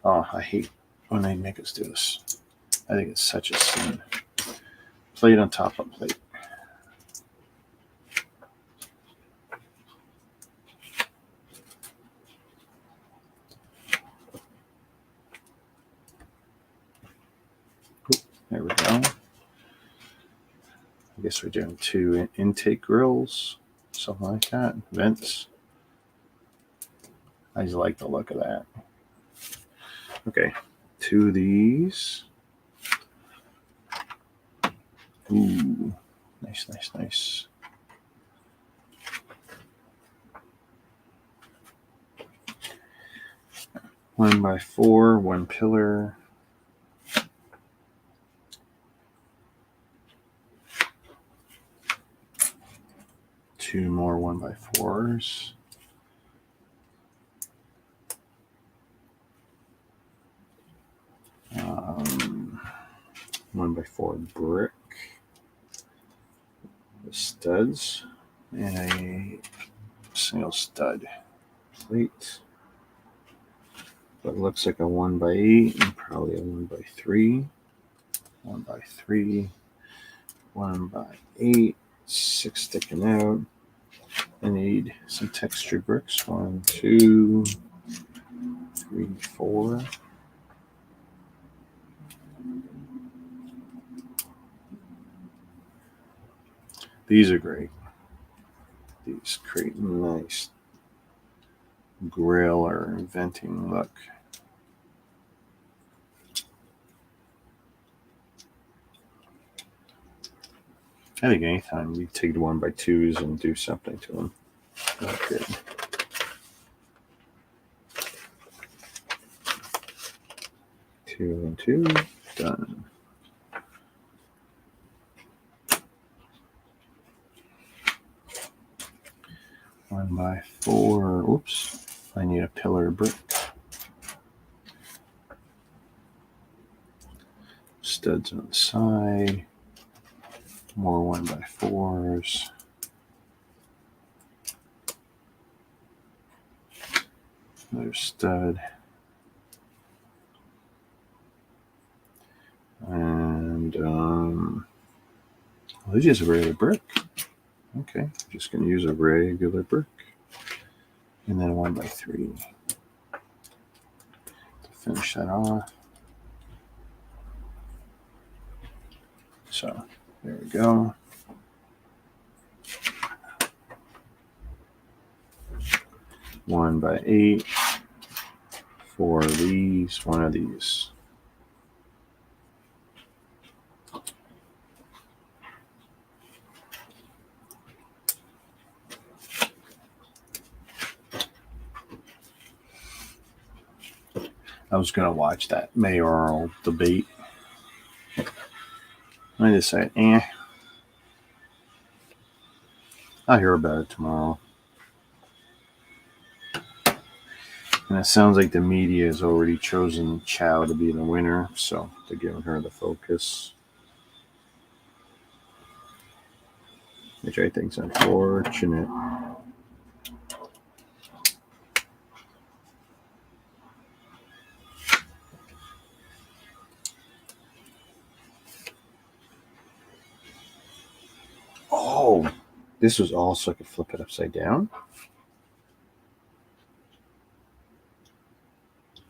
Oh, I hate when they make us do this. I think it's such a sin. Plate on top of plate. There we go. I guess we're doing 2 intake grills, something like that. Vents. I just like the look of that. Okay, 2 of these. Ooh, nice, nice, nice. 1x4, 1 pillar. Two more 1x4s. 1x4 brick. The studs and a single stud plate. But it looks like a 1x8 and probably a 1x3. 1x3. 1x8. 6 sticking out. I need some texture bricks. 1, 2, 3, 4. These are great. These create a nice grill or venting look. I think anytime you take the 1x2s and do something to them, that's good. Two and two, done. One by four. Oops, I need a pillar brick. Studs on the side. More 1x4s. Another stud. And this is just a regular brick. Okay, just gonna use a regular brick. And then 1x3 to finish that off. So there we go. One by 8. 4 of these. 1 of these. I was going to watch that mayoral debate. I decided, I'll hear about it tomorrow. And it sounds like the media has already chosen Chow to be the winner, so they're giving her the focus. Which I think is unfortunate. Oh, this was also, I could flip it upside down.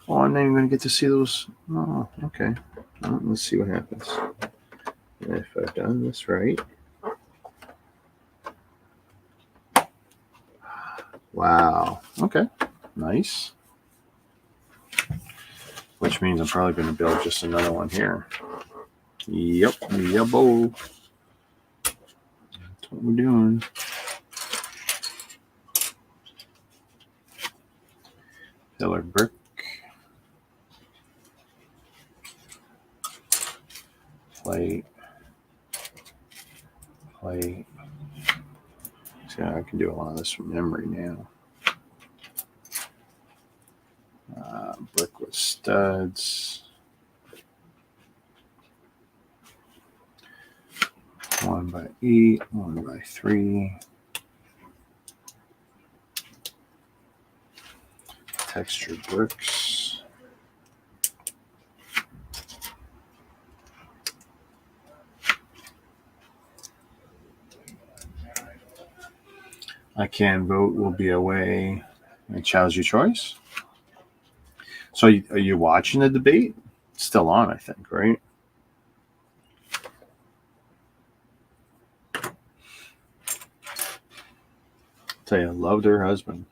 Oh, I'm not even going to get to see those. Oh, okay. Well, let's see what happens. If I've done this right. Wow. Okay. Nice. Which means I'm probably going to build just another one here. Yep. Yabo. That's what we're doing. Pillar brick. Plate. Plate. See, I can do a lot of this from memory now. Brick with studs. 1x8, 1x3. Textured bricks. I can vote will be away. And Chow's your choice. So are you watching the debate? It's still on, I think, right? Tell you, I loved her husband.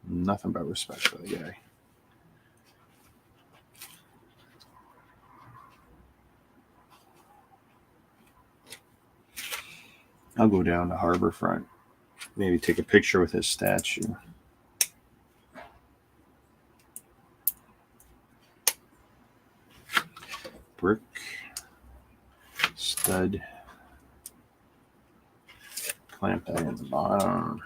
Nothing but respect for the guy. I'll go down to Harborfront. Maybe take a picture with his statue. brick stud. Clamp that in the bottom.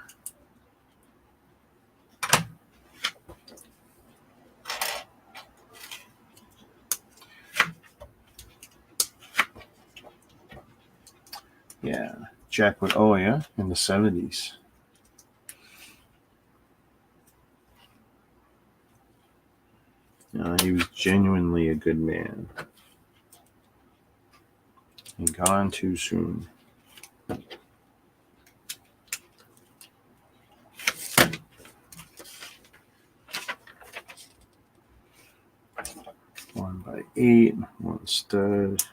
Yeah, Jack would. Oh yeah, in the 70s. He was genuinely a good man. And gone too soon. One by 8, one stud.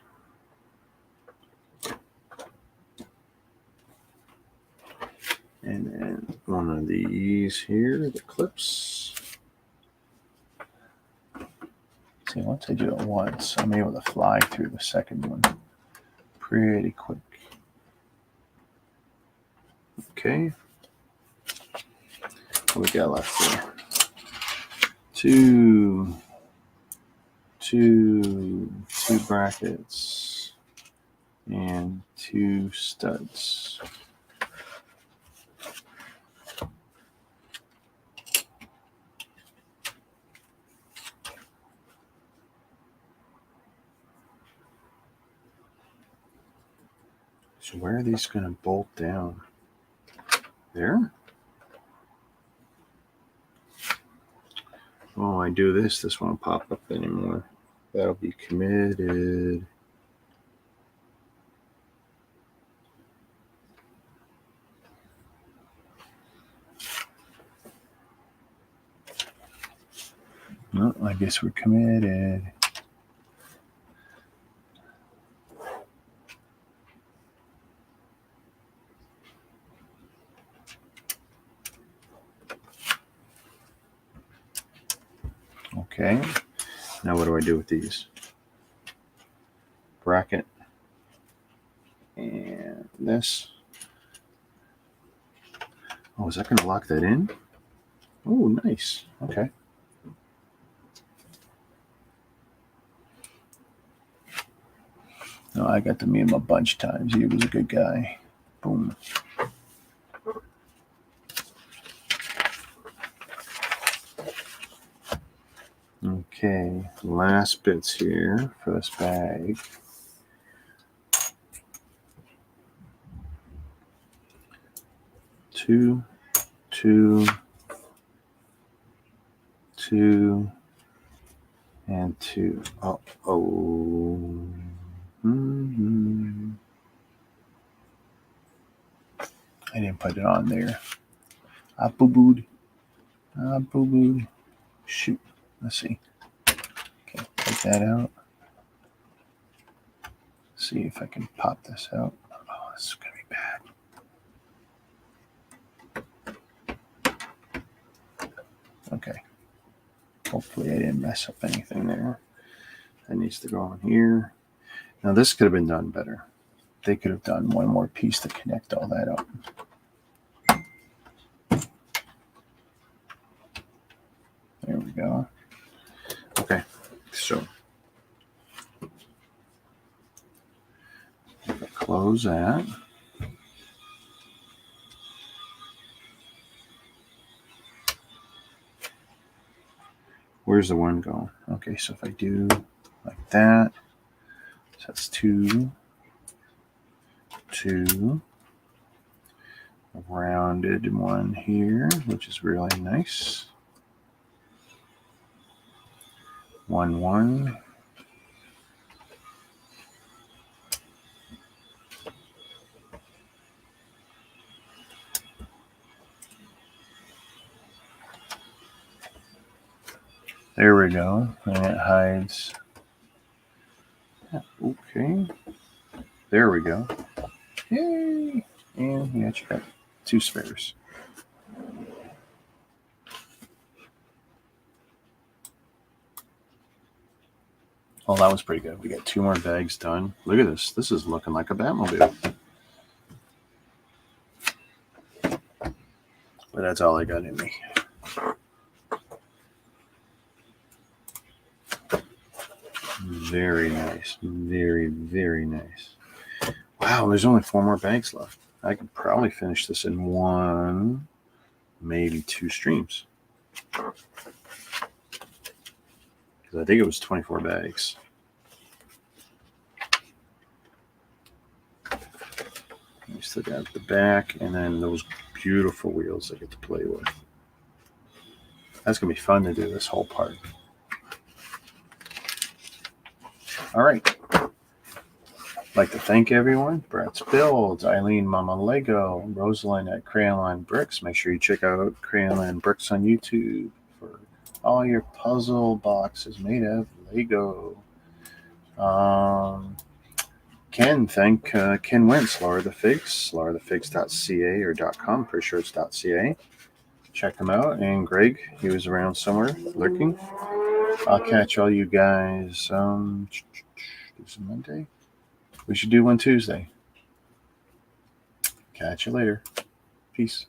And then one of these here, the clips. See, once I do it once, I'm able to fly through the second one pretty quick. Okay. What we got left here? Two brackets and 2 studs. So where are these going to bolt down? There? Oh, I do this. This won't pop up anymore. That'll be committed. No, I guess we're committed. Okay. Now what do I do with these? Bracket. And this. Oh, is that going to lock that in? Oh, nice. Okay. No, I got to meet him a bunch of times. He was a good guy. Boom. Okay, last bits here for this bag. Two, and 2. Oh. Mm-hmm. I didn't put it on there. I boo-booed. Shoot. Let's see. Okay, take that out. See if I can pop this out. Oh, this is going to be bad. Okay. Hopefully I didn't mess up anything there. That needs to go on here. Now this could have been done better. They could have done one more piece to connect all that up. There we go. Okay, so close that. Where's the one going? Okay, so if I do like that, so that's 2, a rounded one here, which is really nice. 1. There we go, and it hides. Okay, there we go. Yay! And you actually got 2 spares. Oh, that was pretty good. We got 2 more bags done. Look at this. This is looking like a Batmobile. But that's all I got in me. Very nice. Very, very nice. Wow, there's only 4 more bags left. I could probably finish this in 1, maybe 2 streams. Because I think it was 24 bags. You still got the back, and then those beautiful wheels I get to play with. That's going to be fun to do this whole part. All right. I'd like to thank everyone. Brett's Builds, Eileen Mama Lego, Rosalind at Crayonline Bricks. Make sure you check out Crayonline Bricks on YouTube for all your puzzle boxes made of Lego. Thank Ken Wentz, Laura the Figs, laurathefigs.ca or .com, pretty sure it's .ca. Check them out. And Greg, he was around somewhere lurking. I'll catch all you guys. It's Monday. We should do one Tuesday. Catch you later. Peace.